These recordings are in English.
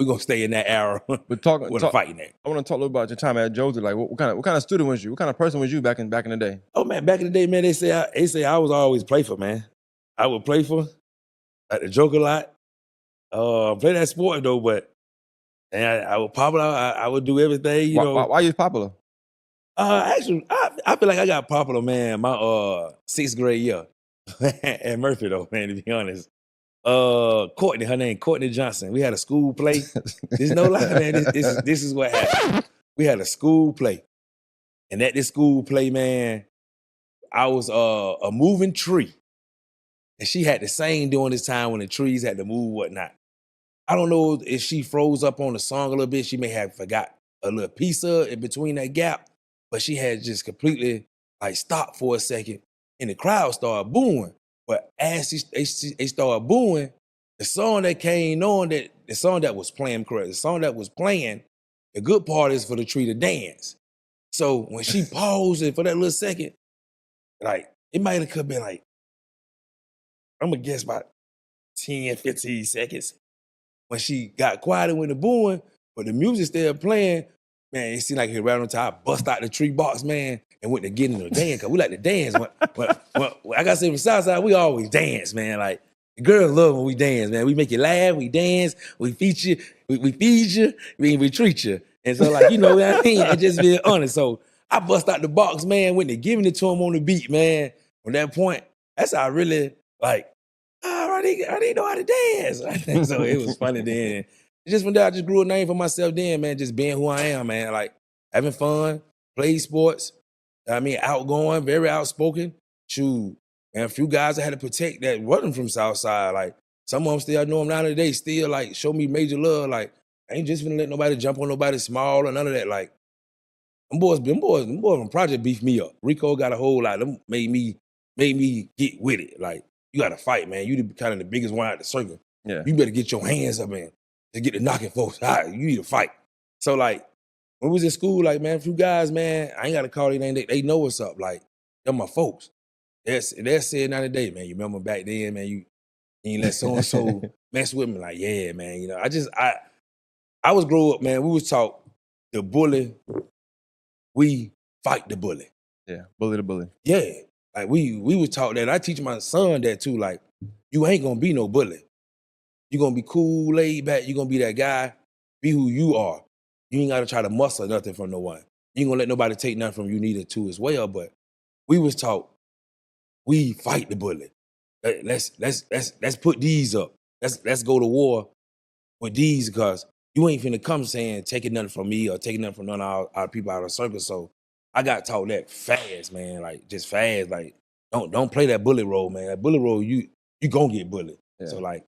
we're gonna stay in that era. But fighting that. I want to talk a little about your time at Josey. Like, what kind of student was you? What kind of person was you back in the day? Oh man, back in the day, man, they say I was always playful, man. I would play for, like, the joke a lot. Play that sport though, but I was popular. I would do everything, you know. Why you popular? Actually, I feel like I got popular, man, my 6th grade year at Murphy, though, man, to be honest. Courtney, her name, Courtney Johnson. We had a school play. There's no lie, man. This is what happened. We had a school play. And at this school play, man, I was a moving tree. And she had to sing during this time when the trees had to move, whatnot. I don't know if she froze up on the song a little bit. She may have forgot a little piece of it between that gap, but she had just completely like stopped for a second, and the crowd started booing. But as they started booing, the song that came on, the song that was playing, correct, the song that was playing, the good part is for the tree to dance. So when she paused it for that little second, like, it might have been like, I'm gonna guess about 10, 15 seconds. When she got quiet and went to booing, but the music still playing, man, it seemed like he right on top, bust out the tree box, man, and went to get into the dance, because we like to dance. But I gotta say, from Southside, we always dance, man. Like, the girls love when we dance, man. We make you laugh, we dance, we feed you, we treat you. And so, like, you know what I mean? And just being honest. So I bust out the box, man, went to giving it to him on the beat, man. From that point, that's how I really, like, I didn't know how to dance. So it was funny then. Just from there, I just grew a name for myself then, man, just being who I am, man. Like, having fun, play sports, I mean, outgoing, very outspoken. Shoot, and a few guys I had to protect that wasn't from Southside. Like, some of them still, I know them now today, still, like, show me major love. Like, I ain't just gonna let nobody jump on nobody small or none of that. Like, them boys from Project beefed me up. Rico got a whole lot. Them made me get with it. Like, you gotta fight, man. You kind of the biggest one out the circle. Yeah. You better get your hands up, man, to get to knocking folks out. You need to fight. So, like, when we was in school, like, man, a few guys, man, I ain't gotta call their name. They know what's up. Like, they're my folks. They're saying now today, man. You remember back then, man, you ain't let so-and-so mess with me. Like, yeah, man, you know, I was grow up, man, we was taught the bully, we fight the bully. Yeah, bully the bully. Yeah. Like, we was taught that. I teach my son that too. Like, you ain't gonna be no bully. You're gonna be cool, laid back. You're gonna be that guy. Be who you are. You ain't gotta try to muscle nothing from no one. You ain't gonna let nobody take nothing from you neither too as well. But we was taught, we fight the bully. Let's put these up. Let's go to war with these, because you ain't finna come saying taking nothing from me or taking nothing from none of our people out of the circle. So I got taught that fast, man. Like, just fast. Like, don't play that bully role, man. That bully role, you gonna get bullied. Yeah. So, like,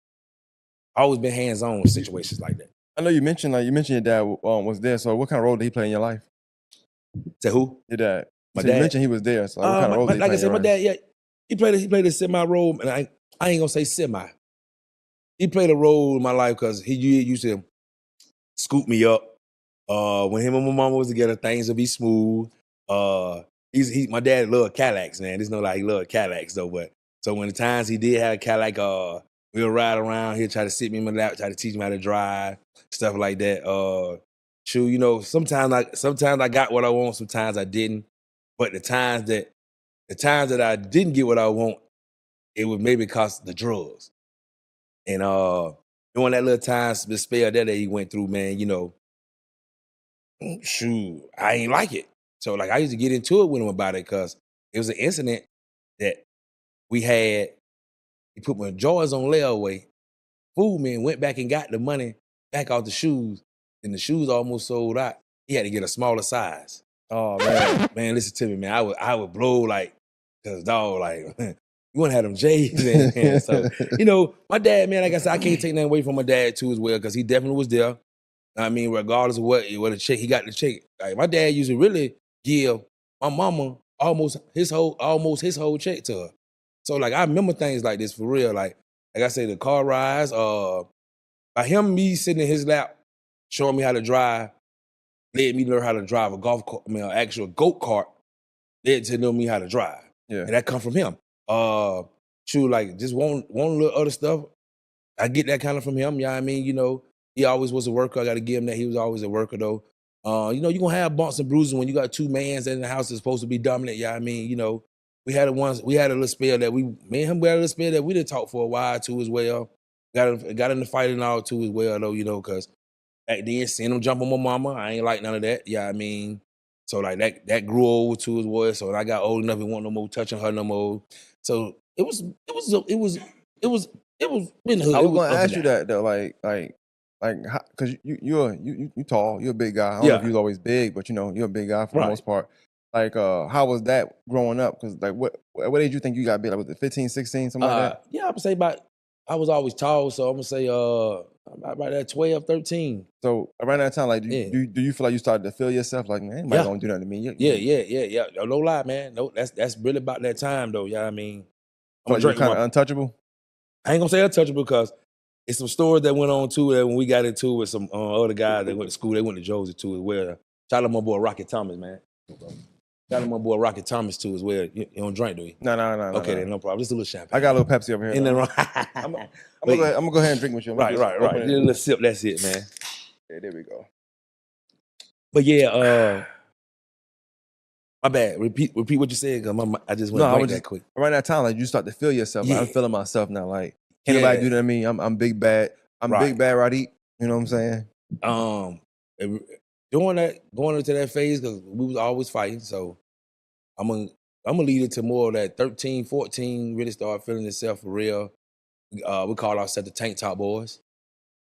I always been hands-on with situations like that. I know you mentioned your dad was there. So what kind of role did he play in your life? Say who? Your dad. My so dad. You mentioned he was there. So what kind of role did he play? Like I said, my dad, yeah, he played a semi role, and I ain't gonna say semi. He played a role in my life because he used to scoop me up. When him and my mama was together, things would be smooth. My dad loved Cadillacs, man. There's no like he loved Cadillacs though, but so when the times he did have a Cadillac, we'll ride around. He'll try to sit me in my lap, try to teach me how to drive, stuff like that. True, you know, sometimes I got what I want, sometimes I didn't. But the times that I didn't get what I want, it was maybe because of the drugs. And during that little time, the spell that he went through, man, you know, shoot, I ain't like it. So, like, I used to get into it with him about it because it was an incident that we had. He put my drawers on layaway. Food man went back and got the money back off the shoes, and the shoes almost sold out. He had to get a smaller size. Oh, man. Man, listen to me, man. I would blow like, because dog, like, you want to have them J's in there. So, you know, my dad, man, like I said, I can't take nothing away from my dad too as well, because he definitely was there. I mean, regardless of what the check, he got the check. Like, my dad used to really give my mama almost his whole check to her. So, like, I remember things like this for real. Like I said, the car rides, by me sitting in his lap, showing me how to drive, led me to learn how to drive a golf cart, an actual go-kart, led to know me how to drive. Yeah. And that come from him. Like, just one little other stuff. I get that kind of from him, you know what I mean? You know, He always was a worker. I got to give him that. He was always a worker though. You know, you're gonna have bumps and bruises when you got two mans in the house that's supposed to be dominant. Yeah, I mean, you know, we had a little spell that me and him, we had a little spell that we didn't talk for a while too as well. Got in the fight and all too as well though, you know, because back then seeing him jump on my mama, I ain't like none of that. Yeah, I mean, so like that grew over too as well. So when I got old enough, he want no more touching her no more. So it was been the hood. I It was was gonna up and ask you down. that though, because you tall, you're a big guy. I don't know if Yeah. you was always big, but you know you're a big guy for the Right. most part. Like, how was that growing up? Because like, what age you think you got big? Like, was it 15, 16, something like that? Yeah, I would say I was always tall, so I'm gonna say about that 12, 13. So around that time, like, Yeah. do you feel like you started to feel yourself? Like, man, anybody Yeah. gonna do nothing to me? Yeah. No lie, man. No, that's really about that time though. Yeah, I mean, I'm Feel gonna like you were drink with kind of untouchable. I ain't gonna say untouchable because it's some stories that went on too that when we got into with some other guys that went to school, they went to Josey too as well. Shout out my boy Rocky Thomas, man. Shout out my boy Rocky Thomas too as well. You don't drink, do you? No. Okay, then no problem. Just a little champagne. I got a little Pepsi over here. And then I'm gonna go ahead and drink with you. I'm gonna right. open it. Just a little sip. That's it, man. Yeah, there we go. But yeah, my bad. Repeat what you said, because I just went blank that quick. Around that time, like you start to feel yourself. Like, I'm Yeah. feeling myself now. Like, can't nobody do that to me. I'm big bad. I'm big bad Radeek. You know what I'm saying? Going into that phase, because we was always fighting, so I'm gonna lead it to more of that 13, 14, really start feeling itself for real. We call ourselves the Tank Top Boys.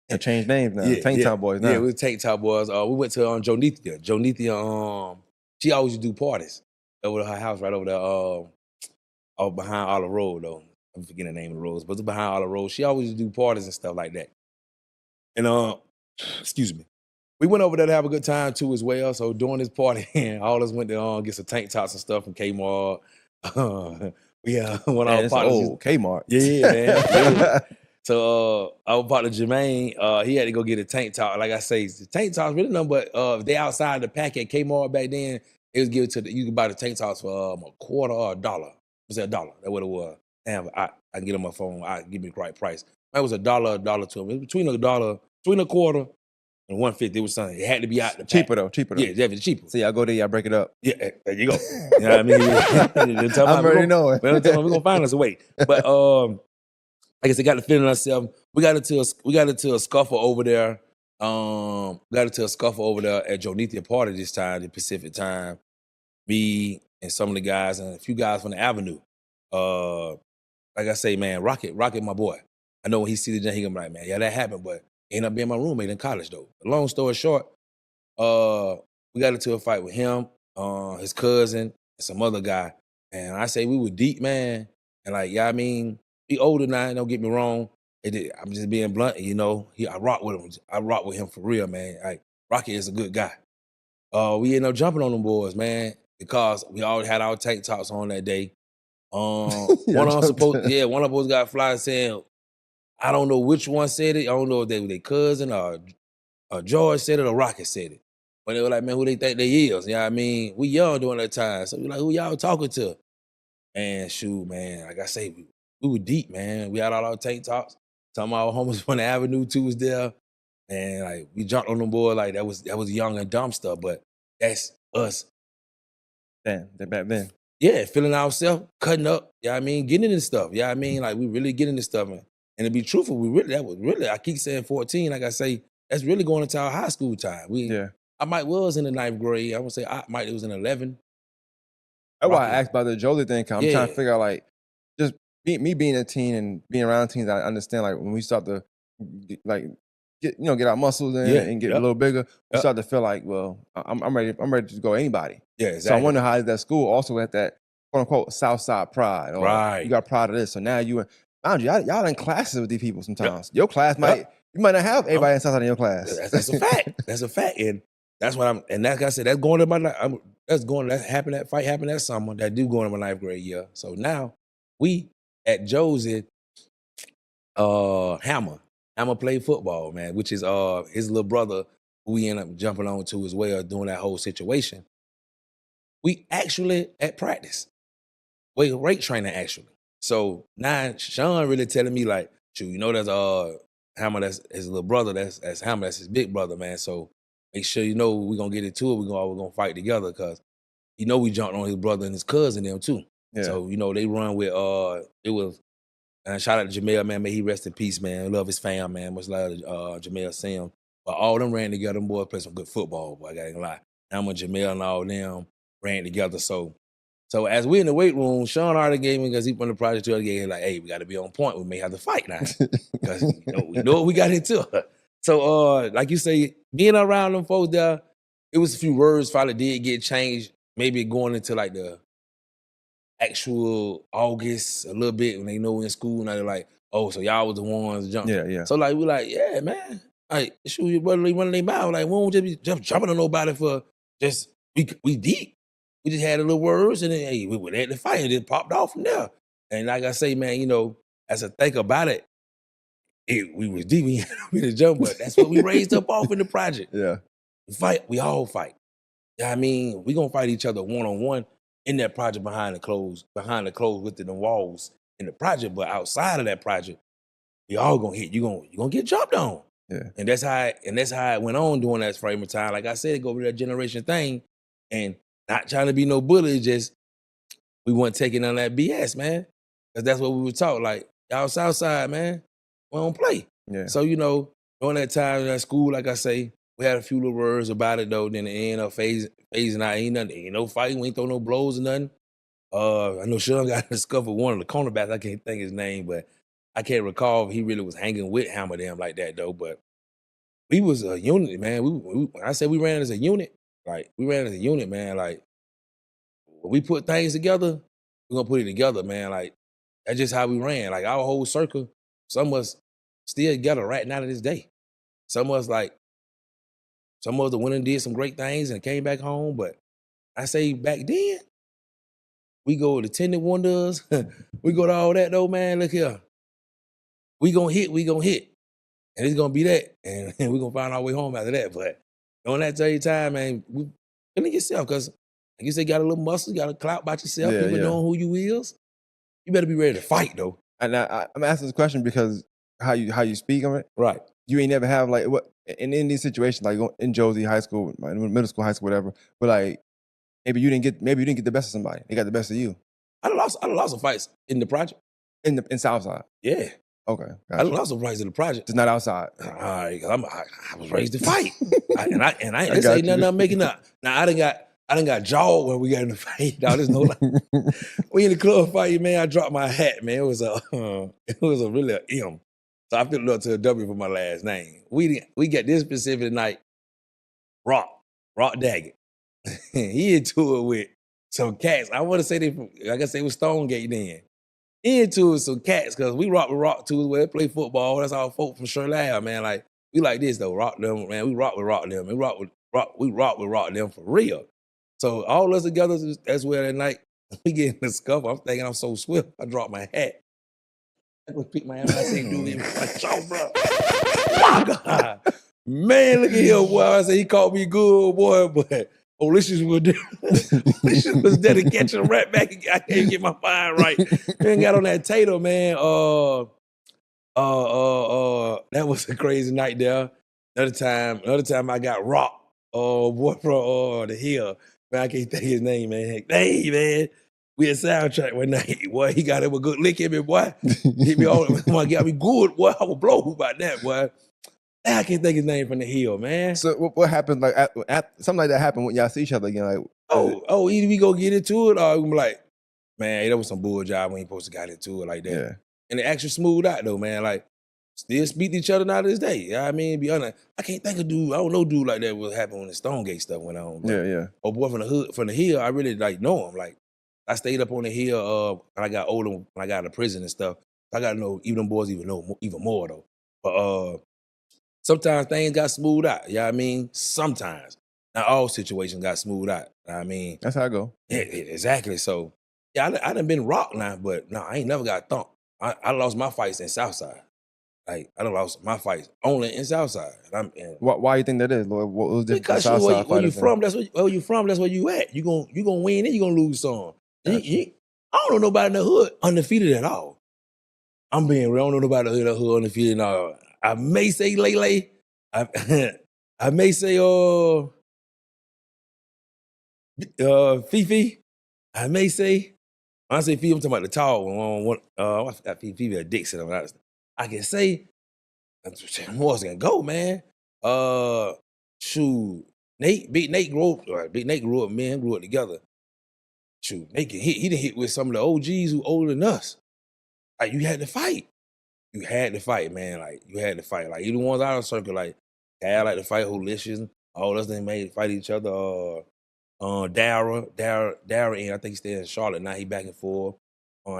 They changed names now. Tank Top Boys now. Yeah, we were Tank Top Boys. We went to Jonithia. Jonithia, she always used to do parties over her house right over there, behind Olive Road though. I'm forgetting the name of the roads, but it's behind Olive Road. She always used to do parties and stuff like that. And excuse me. We went over there to have a good time too as well. So during this party, all of us went to get some tank tops and stuff from Kmart. One of our partners. Kmart. Yeah, man. Yeah. So our partner Jermaine, he had to go get a tank top. Like I say, the tank tops really nothing but if they outside the pack at Kmart back then, it was given you could buy the tank tops for a quarter or $1. Was it $1? That's what it was. Damn, I can get on my phone. I give me the right price. That was $1 to him. It was between a quarter and 150. It was something. It had to be out the pack. Cheaper though. Yeah, definitely cheaper. See, I go there, y'all break it up. Yeah, there you go. You know what I mean? I'm already knowing. We're gonna find us a way. But I guess I got the feeling ourselves. We got into a scuffle over there. Got into a scuffle over there at Jonithia party this time, the Pacific time. Me and some of the guys and a few guys from the Avenue. Like I say, man, Rocket, my boy. I know when he see the jam, he gonna be like, man, yeah, that happened, but he ended up being my roommate in college though. Long story short, we got into a fight with him, his cousin, and some other guy. And I say we were deep, man. And like, yeah, I mean, he older now, don't get me wrong. I'm just being blunt, you know. I rock with him. I rock with him for real, man. Like, Rocky is a good guy. We ended up jumping on them boys, man, because we all had our tank tops on that day. One of us got fly saying, I don't know which one said it. I don't know if they were their cousin or George said it or Rocket said it. But they were like, man, who they think they is? You know what I mean? We young during that time. So we like, who y'all talking to? And shoot, man, like I say, we were deep, man. We had all our tank tops. Some of our homies from the Avenue too was there. And like we jumped on them boys like that was young and dumb stuff, but that's us. Damn, back then. Yeah, feeling ourselves, cutting up, you know what I mean, getting into stuff. Yeah, you know I mean, like we really get into stuff, man. And to be truthful, I keep saying 14, like I say, that's really going into our high school time. I might was in the 9th grade. I would say it was in 11. That's why I asked about the Josey thing. I'm trying to figure out, like, just me being a teen and being around teens, I understand, like, when we start to, like, get our muscles in and get a little bigger, we start to feel like, well, I'm ready to go anybody. Yeah, exactly. So I wonder how is that school also at that, quote unquote, Southside pride. Or you got pride of this. So now y'all in classes with these people sometimes. Your class you might not have everybody in Southside in your class. That's a fact. That's a fact. And that's what and like I said, that's going to my that fight happened that summer. That do go into my 9th grade year. So now we at Josey, Hammer played football, man, which is his little brother who we end up jumping on to as well during that whole situation. We actually at practice. Weight training actually. So now Sean really telling me like, shoot, you know, there's Hammer, that's his little brother. That's Hammer, that's his big brother, man. So make sure you know we're gonna get into it. We're gonna fight together because we jumped on his brother and his cousin them too. Yeah. So they run with it was. And shout out to Jamel, man. May he rest in peace, man. Love his fam, man. Much love to Jamel Sim. But all them ran together. Them boys play some good football, boy. I got to lie. Hammer, Jamel, and all them ran together. So as we in the weight room, Sean already gave me, because he from the project too, he like, hey, we got to be on point. We may have to fight now. Because we know what we got into. So like you say, being around them folks there, it was a few words probably did get changed. Maybe going into like the actual August a little bit when they know we're in school, and they're like, oh, so y'all was the ones jumping. Yeah. So like, we like, yeah, man. Like, shoot, your brother running their mouth. Like, we won't just be jumping on nobody for just, we deep. We just had a little words, and then, hey, we went at the fight, and it popped off from there. And like I say, man, as I think about it, we was deep, we the jump, but that's what we raised up off in the project. Yeah. We fight, we all fight. Yeah, I mean, we gonna fight each other one-on-one in that project behind the clothes within the walls in the project, but outside of that project, we all gonna hit. You gonna get jumped on. Yeah. And that's how it went on during that frame of time. Like I said, go over that generation thing, and not trying to be no bully, just we weren't taking on that BS, man. Cause that's what we were taught. Like, y'all Southside, man, we don't play. Yeah. So, during that time in that school, like I say, we had a few little words about it though. Then it ended up phasing out. Ain't no fighting. We ain't throw no blows or nothing. I know Sean got in a scuffle with one of the cornerbacks. I can't think his name, but I can't recall if he really was hanging with Hammer them like that though. But we was a unit, man. When I said we ran as a unit, like we ran as a unit, man. Like when we put things together, we're gonna put it together, man. Like that's just how we ran. Like our whole circle, some of us still together right now to this day. Some of us went and did some great things and came back home. But I say back then, we go to Tended Wonders. We go to all that though, man. Look here. We gonna hit. And it's gonna be that. And we're gonna find our way home after that. But on that time, man, we feeling yourself, because like you say, got a little muscle, got a clout about yourself, people knowing who you is. You better be ready to fight though. And I'm asking this question because how you speak of it. Right. You ain't never have like what in these situations, like in Josey high school, middle school, high school, whatever. But like maybe you didn't get the best of somebody. They got the best of you. I done lost some fights in the project. In Southside. Yeah. Okay. Gotcha. I done lost some fights in the project. It's not outside. All right, I was raised to fight. And I ain't this ain't nothing I'm making up. Now I done got jawed when we got in the fight. Now there's no we in the club fight, man. I dropped my hat, man. It was a really a M. So I flipped it up to a W for my last name. We got this specific night, Rock Daggett. He into it with some cats. I want to say like I say, it was Stonegate then. He into it with some cats, because we rock with Rock too as well. Play football. That's our folk from Shirley, man. Like, we like this though. Rock them, man. We rock with Rock them. We rock with Rock them for real. So all us together, that's where that night we get in the scuffle. I'm thinking I'm so swift. I dropped my hat. I go pick my hat. I say, dude, like, yo, bro. Oh, God. Man, look at him, boy. I say he caught me good, boy, but Olicious was there to catch him right back. I can't get my mind right. Man got on that Tato, man. That was a crazy night there. Another time I got Rock. Boy from the Hill. Man, I can't think his name, man. Hey, man. We had soundtrack one night. Boy, he got him a good lick at me, boy. Hit me all, got me good, boy. I was blown about that, boy. I can't think his name from the Hill, man. So what happened? Like something like that happened when y'all see each other again. Like, either we go get into it, or we be like, man, that was some bull job. We ain't supposed to got into it like that. Yeah. And it actually smoothed out though, man. Like, still speak to each other now to this day. You know what I mean? Be honest, I can't think of dude. I don't know dude like that what happened when the Stonegate stuff went on. But, yeah. Oh boy, from the Hill, I really like know him. Like, I stayed up on the Hill when I got older, when I got out of prison and stuff. I got to know even them boys even more though. But sometimes things got smoothed out. You know what I mean? Sometimes. Not all situations got smoothed out. You know what I mean? That's how I go. Yeah, exactly. So, yeah, I done been rocked now, but no, I ain't never got thumped. I lost my fights in Southside. Like, I done lost my fights only in Southside. Why you think that is, Lord? What was different because where you from, that's where you at. You gonna win and you gonna lose some. Gotcha. I don't know nobody in the hood undefeated at all. I'm being real. I don't know nobody in the hood undefeated at all. I may say Lele. I may say Fifi. I may say, when I say Fifi, I'm talking about the tall one. I forgot Fifi a Dixon. I can say, who else can go, man? Shoot, Big Nate grew up, man, grew up together. Shoot, Nate can hit. He done hit with some of the OGs who older than us. Like, you had to fight. You had to fight, man. Like, you had to fight. Like, even ones out of circle, like, Dad like to fight Holicious. All us, they made fight each other. Darren, and I think he stayed in Charlotte. Now he back and forth.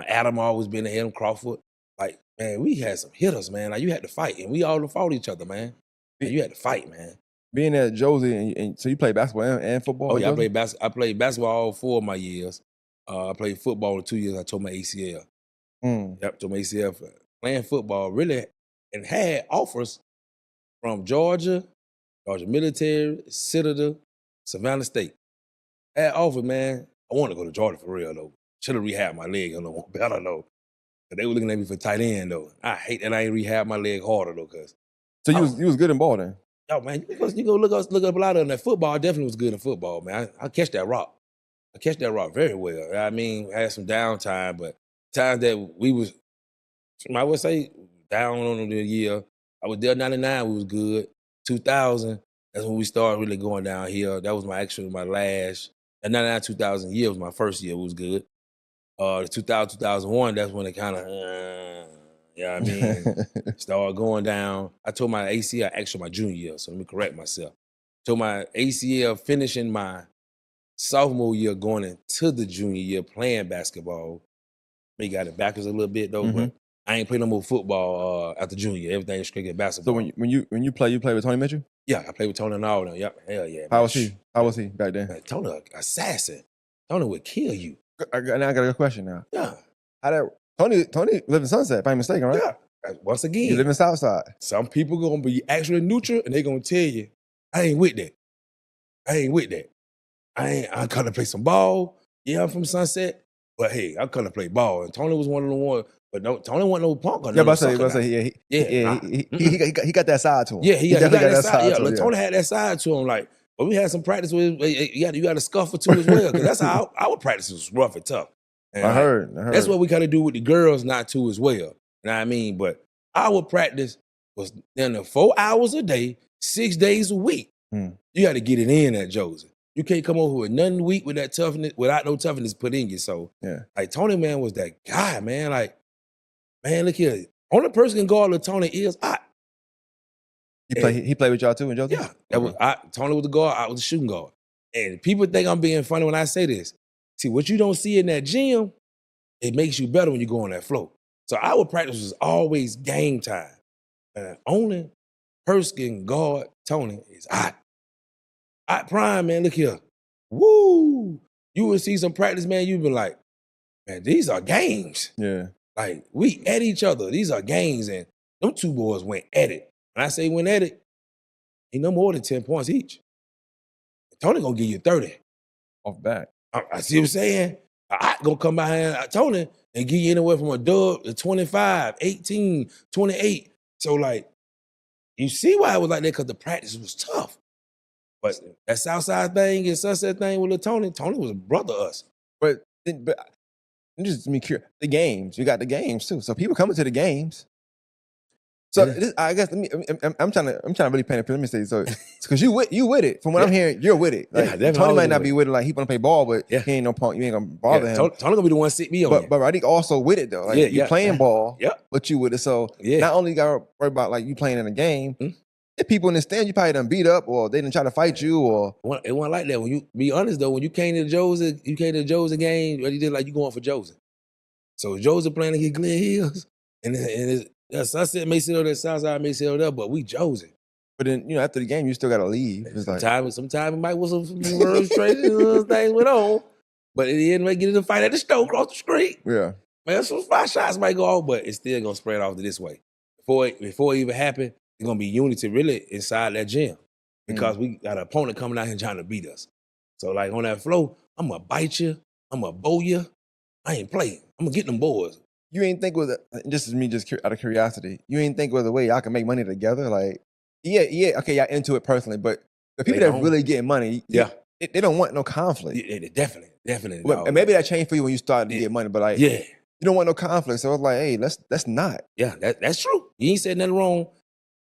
Adam always been ahead of Crawford. Like, man, we had some hitters, man. Like, you had to fight, and we all fought each other, man. You had to fight, man. Being at Josey, and so you played basketball and football? Oh, yeah, I played basketball all 4 of my years. I played football in 2 years. I tore my ACL. Yep, tore my ACL. Playing football, really, and had offers from Georgia Military, Citadel, Savannah State. Had offer, man. I wanted to go to Georgia for real, though. Should have rehabbed my leg a little better, though. But they were looking at me for tight end, though. I hate that I ain't rehabbed my leg harder, though, because. So you was good in ball, then? Yo, man, you go look up a lot of that football. I definitely was good in football, man. I catch that rock. I catch that rock very well. I mean, I had some downtime, but times that we was, I would say, down on the year. I was there 99, we was good. 2000, that's when we started really going down here. That was my last. And 99, 2000 year was my first year. It was good. The 2000, 2001, that's when it kind of, I mean, started going down. I told my ACL actually my junior year, so let me correct myself. Told my ACL finishing my sophomore year going into the junior year playing basketball. Maybe got it backwards a little bit, though, but I ain't played no more football after junior year. Everything is straight at basketball. So when you play with Tony Mitchell? Yeah, I played with Tony and all them. Yep, hell yeah. How was he? How was he back then? Man, Tony, assassin. Tony would kill you. Now I got a good question now. Yeah. Tony live in Sunset, if I'm mistaken, right? Yeah. Once again. You live in Southside. Some people gonna be actually neutral and they gonna tell you, I ain't with that. I come to play some ball. Yeah, I'm from Sunset. But hey, I come to play ball. And Tony was one of the ones, but no, Tony wasn't no punk or nothing. He got that side to him. Yeah, he got that side. Yeah, Tony had that side to him. Like, but we had some practice with, you got to scuffle too as well, because that's how our practice was rough and tough. And I heard. That's what we kind of do with the girls, not too as well. You know what I mean? But our practice was then 4 hours a day, 6 days a week. You got to get it in at Josey. You can't come over with nothing weak with that toughness, without no toughness put in you. So, like, Tony, man, was that guy, man. Like, man, look here. Only person can guard with Tony is I. He played with y'all too in Josey? Yeah. Tony was the guard, I was the shooting guard. And people think I'm being funny when I say this. See, what you don't see in that gym, it makes you better when you go on that floor. So our practice was always game time. And only person can guard Tony is I. Prime, man, look here. Woo! You would see some practice, man, you'd be like, man, these are games. Yeah. Like, we at each other. These are games, and them two boys went at it. When I say went at it, ain't no more than 10 points each. Tony gonna give you 30. Off back. I see what I'm saying? I gonna come behind Tony and give you anywhere from a dub to 25, 18, 28. So, like, you see why it was like that, because the practice was tough. But that Southside thing and Sunset thing with Tony was a brother to us. But just to be curious, the games, you got the games too. So people coming to the games. So I guess I'm trying to really paint a picture. Let me say so, because you with it. From what I'm hearing, you're with it. Like, Tony might not be with it. Like, he wanna play ball, but he ain't no punk. You ain't gonna bother him. Tony gonna be the one sit me on. But Radeek also with it though. Like, you playing ball, but you with it. So not only gotta worry about like you playing in a game. If people in the stand, you probably done beat up, or they didn't try to fight you, or it wasn't like that. When you be honest though, when you came to the Josey game, you did like you going for Josey. So Josey playing against Glen Hills, and Sunset may sit on that Southside may sit on there, but we Josey. But then after the game, you still gotta leave. It's like sometimes it might was some words traded and things went on, but in the end, we get in a fight at the store across the street. Yeah, man, some 5 shots might go off, but it's still gonna spread off to this way. Before it even happened. It's gonna be unity really inside that gym, because we got an opponent coming out here trying to beat us. So, like, on that floor, I'm gonna bite you, I'm gonna bow you. I ain't playing. I'm gonna get them boys. you ain't think with just me, just out of curiosity, you ain't think with a way y'all can make money together? Like, yeah, okay, y'all into it personally, but the people that really getting money, they don't want no conflict. Yeah, definitely. Well, and maybe that changed for you when you started to get money, but like, you don't want no conflict. So I was like, hey, let's not. Yeah, that's true. You ain't said nothing wrong.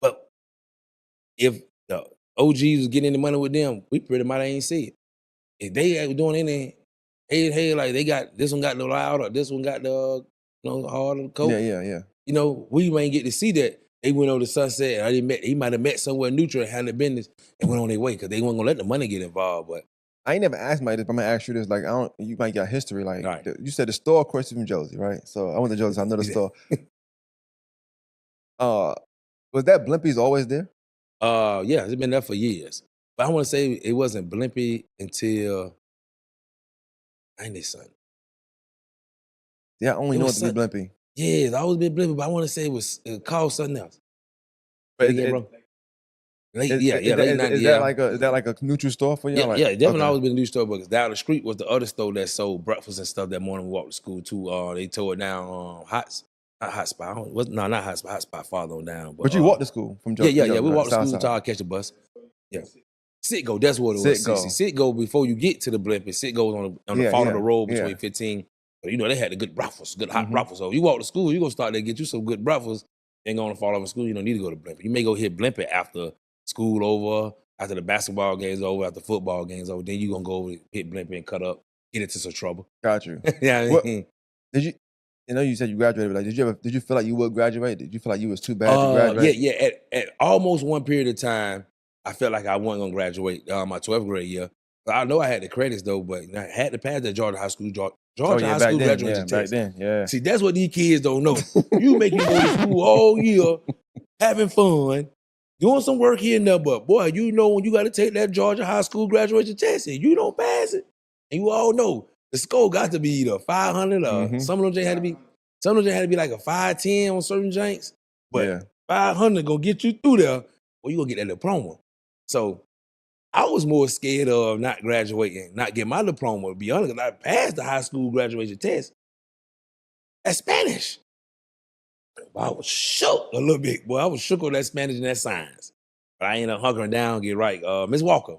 But if the OGs was getting the money with them, we pretty much ain't see it. If they were doing anything, hey, like they got this one got the loud or this one got the hard on the coat. Yeah. You know, we ain't get to see that. They went over to Sunset. He might have met somewhere neutral and handled business and went on their way because they weren't gonna let the money get involved. But I ain't never asked my this, but I'm gonna ask you this. Like, you might got history. Like, you said the store, of course, is from Josey, right? So I went to Josey, so I know the store. Was that Blimpie's always there? Yeah, it's been there for years. But I want to say it wasn't Blimpie until 90-something. Yeah, I only know it to be Blimpie. Yeah, it's always been Blimpie, but I want to say it was called something else. But again, bro. Late 90s. Is that like a neutral store for y'all? Yeah, definitely always been a neutral store because down the street was the other store that sold breakfast and stuff that morning we walked to school too. They tore it down not Hot Spot. Not Hot Spot. Hot Spot farther on down. But you walked to school from Josey? Yeah. We walked to school until I catch the bus. Yeah. Sitgo, that's what it was. Sitgo, before you get to the Blimpie, Sitgo on the fall of the road between 15. But you know, they had the good breakfast, good hot breakfast. So you walk to school, you're gonna start there, get you some good breakfast, ain't gonna fall off in school, you don't need to go to Blimpie. You may go hit Blimpie after school over, after the basketball game's over, after football game's over, then you gonna go over hit Blimpie and cut up, get into some trouble. Got you. Yeah. Did you? You know, you said you graduated, but like, did you feel like you would graduate? Did you feel like you was too bad to graduate? Yeah. At almost one period of time, I felt like I wasn't gonna graduate my 12th grade year. But I know I had the credits though, but I had to pass that Georgia High School High School graduation test. Back then. See, that's what these kids don't know. You make you go to school all year, having fun, doing some work here and there, but boy, you know when you got to take that Georgia High School graduation test and you don't pass it, and you all know the score got to be either 500 or some of them had to be like a 510 on certain janks, but 500 gonna get you through there, or you gonna get that diploma. So I was more scared of not graduating, not getting my diploma, to be honest, because I passed the high school graduation test at Spanish. I was shook a little bit, boy. I was shook on that Spanish and that science. But I ended up hunkering down, get right. Miss Walker.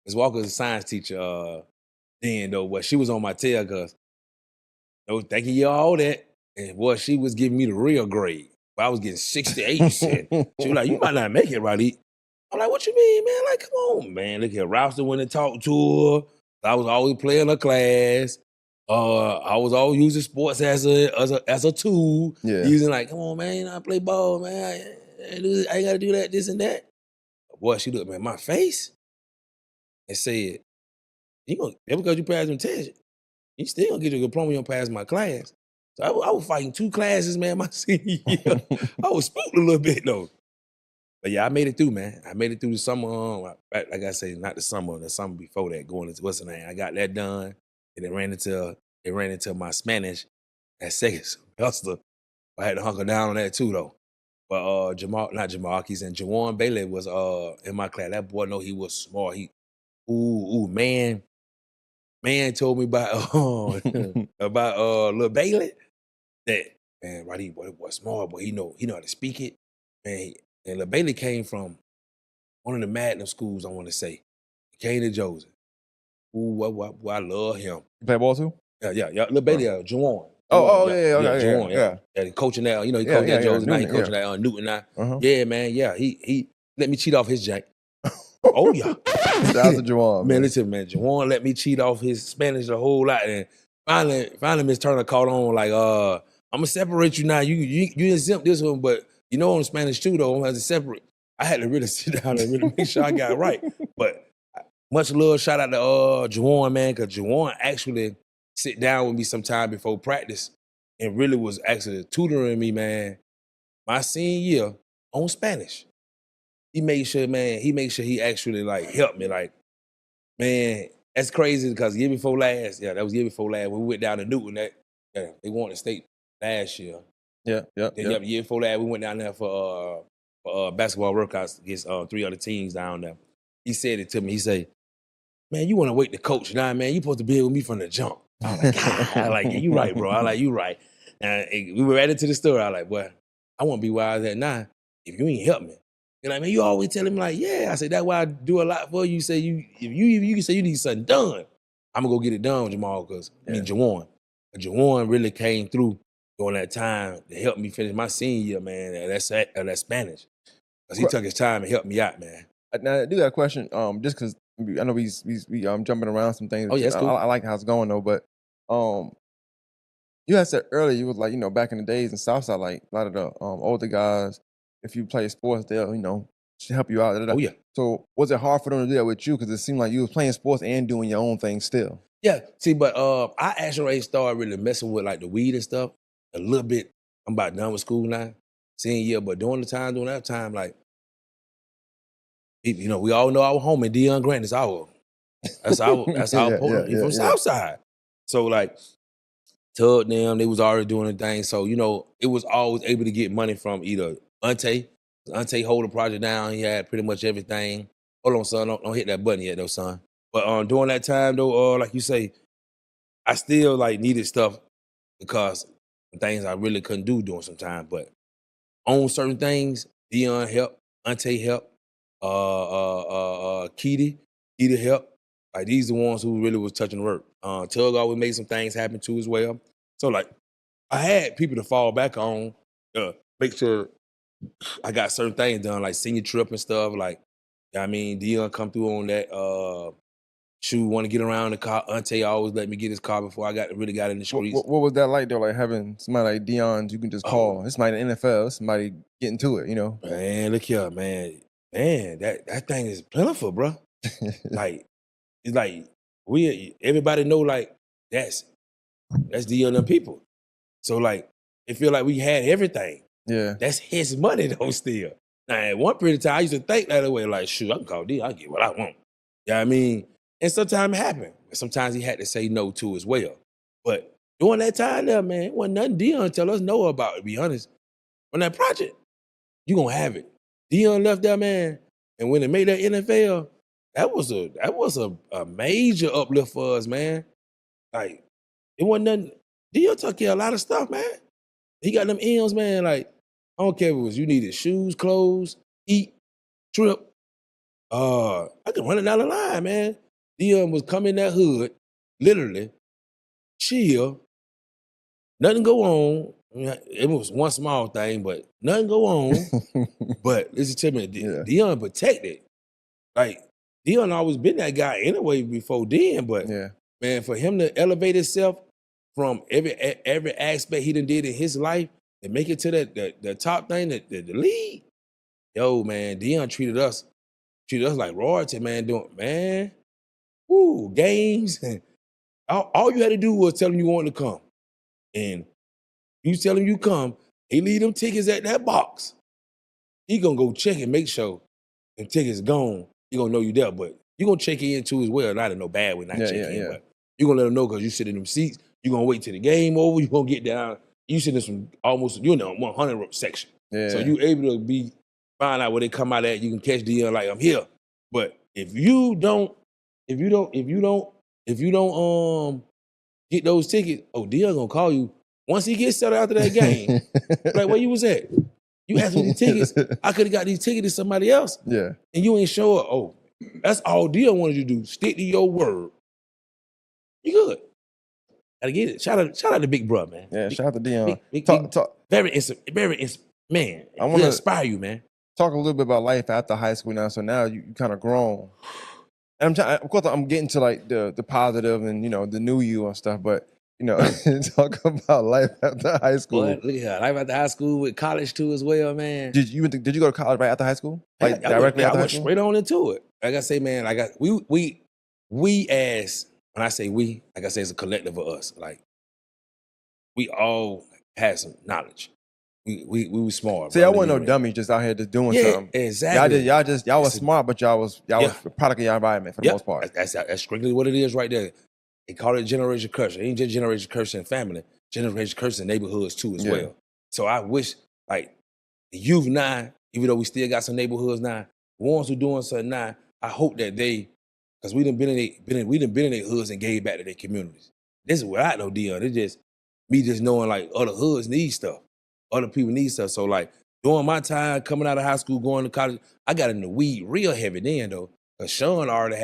Miss Walker's a science teacher then, though, but she was on my tail because, thanking you all that. And boy, she was giving me the real grade. But I was getting 68%. She was like, you might not make it, Radeek. I'm like, what you mean, man? Like, come on, man. Look here, Rouster went and talked to her. I was always playing her class. I was always using sports as a tool. Yeah. Using like, come on, man, I play ball, man. I ain't gotta do that, this and that. Boy, she looked at me in my face and said, because you passed them tests, you still gonna get your diploma, you don't pass my class. So I was fighting 2 classes, man, my senior year. I was spooked a little bit though. But yeah, I made it through, man. I made it through the summer. Like I say, not the summer before that, going into what's the name. I got that done. And it ran into my Spanish at second semester. I had to hunker down on that too, though. But Jamal, and Jawan Bailey was in my class. That boy, he was smart. Man told me about little Bailey. That man, right, he was smart, but he know how to speak it. Man, and little Bailey came from one of the Magnum schools, I want to say. He came to Josey. I love him. You play ball too? Yeah. Little Bailey, Juwan. Juwan, yeah. He coaching that, he coaching at Josey now. He coaching at Newton now. Yeah, man, yeah. He let me cheat off his jank. Oh, yeah. Shout out to Juwan. Man, listen, man. Juwan let me cheat off his Spanish a whole lot. And finally, Miss Turner caught on like, I'm going to separate you now. You exempt this one, but on Spanish too, though, I'm going to have to separate. I had to really sit down and really make sure I got it right. But much love, shout out to Juwan, man, because Juwan actually sit down with me sometime before practice and really was actually tutoring me, man, my senior year on Spanish. He made sure he actually like helped me. Like, man, that's crazy because year before last, that was year before last, when we went down to Newton, they won the state last year. Yeah. Year before that, we went down there for basketball workouts against 3 other teams down there. He said it to me. He said, man, you want to wait the coach now, man. You supposed to be with me from the jump. I'm like, God. I like, yeah, you right, bro. I like, you right. And we were right into the story. I was like, well, I want to be where I was at now if you ain't help me. You know what I mean? You always tell him like, yeah. I said, that's why I do a lot for you. You say if you say you need something done, I'm gonna go get it done, Jamal, because I mean Jawan. Jawan really came through during that time to help me finish my senior year, man. And that's Spanish. Because he took his time and helped me out, man. Now I do got a question, just because I know we jumping around some things. Oh, yeah, that's cool. I like how it's going though, but you had said earlier you was like, back in the days in Southside, like a lot of the older guys, if you play sports, they'll help you out. Oh yeah. So was it hard for them to do that with you? Because it seemed like you was playing sports and doing your own thing still. Yeah. See, but I actually started really messing with like the weed and stuff a little bit. I'm about done with school now, senior year. But during that time, like, we all know our homie Deion Grant is that's our opponent. He from Southside. So like, Tug them, they was already doing the thing. So, it was always able to get money from either Ante. Ante hold the project down. He had pretty much everything. Hold on, son. Don't hit that button yet, though, son. But during that time, though, like you say, I still like needed stuff because things I really couldn't do during some time. But on certain things, Deion helped, Ante helped, Keedy helped. Like these the ones who really was touching the work. Tug always made some things happen too as well. So like I had people to fall back on, make sure I got certain things done, like senior trip and stuff. Like, Deion come through on that. Want to get around the car. Ante always let me get his car before I really got in the streets. What was that like though? Like having somebody like Deion, you can just call. It's somebody in the NFL, somebody getting to it, Man, look here, man. Man, that thing is plentiful, bro. Like, it's like everybody know like that's Deion and people. So like it feel like we had everything. Yeah. That's his money though still. Now at one period of time I used to think that way, like, shoot, I can call Deion, I get what I want. You know what I mean? And sometimes it happened. Sometimes he had to say no to as well. But during that time there, man, it wasn't nothing Deion tell us no about, to be honest. On that project, you gonna have it. Deion left there, man, and when they made that NFL, that was a major uplift for us, man. Like, it wasn't nothing. Deion took care of a lot of stuff, man. He got them M's, man. Like, I don't care if it was you needed shoes, clothes, eat, trip. I could run it down the line, man. Deion was come in that hood, literally, chill, nothing go on. It was one small thing, but nothing go on. But listen to me, Deion protected. Like, Deion always been that guy anyway before then, but man, for him to elevate himself from every aspect he done did in his life and make it to the top thing, the lead, yo, man, Deion treated us like royalty, man. Games. All you had to do was tell him you wanted to come. And you tell him you come, he leave them tickets at that box. He gonna go check and make sure them tickets gone. He gonna know you there, but you gonna check in too as well. Not in no bad way, not check in, but you gonna let him know because you sit in them seats. You gonna wait till the game over. You gonna get down. You sit in some almost 100 section. Yeah. So you able to find out where they come out at. You can catch Deion like I'm here. But if you don't get those tickets, Deion gonna call you once he gets settled after that game. Like, where you was at? You asked me these tickets. I could have got these tickets to somebody else. Yeah. And you ain't show up. Oh, that's all Deion wanted you to do. Stick to your word. You good. Gotta get it. Shout out to Big Bro, man. Yeah, shout out to Deion. Man, I want to inspire you, man. Talk a little bit about life after high school now. So now you kind of grown. And of course, I'm getting to like the positive and the new you and stuff. But talk about life after high school. Boy, look at life after high school with college too as well, man. Did you go to college right after high school? Like directly after high school? I went straight on into it. Like I say, man, we as when I say we, like I say, it's a collective of us. Like we all had some knowledge. We were smart. See, I wasn't no dummy just out here just doing something. Exactly. Y'all was smart, but y'all was the product of your environment for the most part. That's strictly what it is right there. They call it generation curse. It ain't just generation curse in family, generation curse in neighborhoods too as well. So I wish like the youth now, even though we still got some neighborhoods now, the ones who doing something now, I hope that because we done been in their hoods and gave back to their communities. This is what I know, Deion. It's just me just knowing like other hoods need stuff. Other people need stuff. So like during my time coming out of high school, going to college, I got into weed real heavy then though. Cause Sean already had